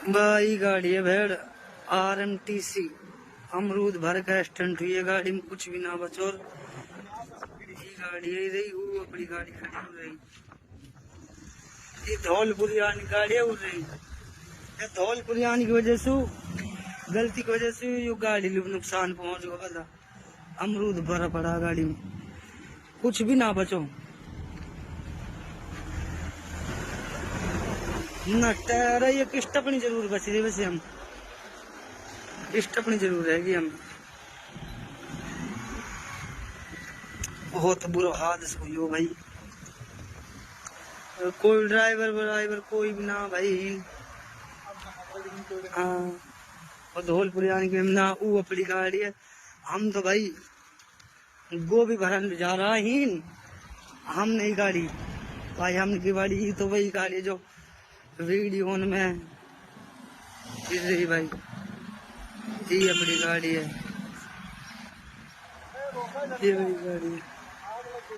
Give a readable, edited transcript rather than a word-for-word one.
भाई गाड़ी है भेड़ RMTC अमरूद भर का स्टंट हुई है गाड़ी में, कुछ भी ना बचो। ये गाड़ी है रही वो अपनी गाड़ी खड़ी हो रही, ये धौलपुरी आने गाड़ी है उड़ रही, ये धौलपुरी आने की वजह से गलती की वजह से ये गाड़ी नुकसान पहुंच गया। अमरूद भरा पड़ा गाड़ी में, कुछ भी ना बचो न। टायर ये किस्त अपनी जरूर बच रही, वैसे हम किस्त अपनी जरूर रहेगी। हम बहुत बुरा हादसा हुई हो भाई, कोई ड्राइवर कोई भी ना भाई। हाँ और धौलपुरी आने के ना वो अपनी गाड़ी है। हम तो भाई गोभी भरन जा रहा ही, हम नहीं गाड़ी भाई, हम की गाड़ी तो वही गाड़ी जो वीडियो में गिर रही भाई, ये अपनी गाड़ी है, ये वही गाड़ी है।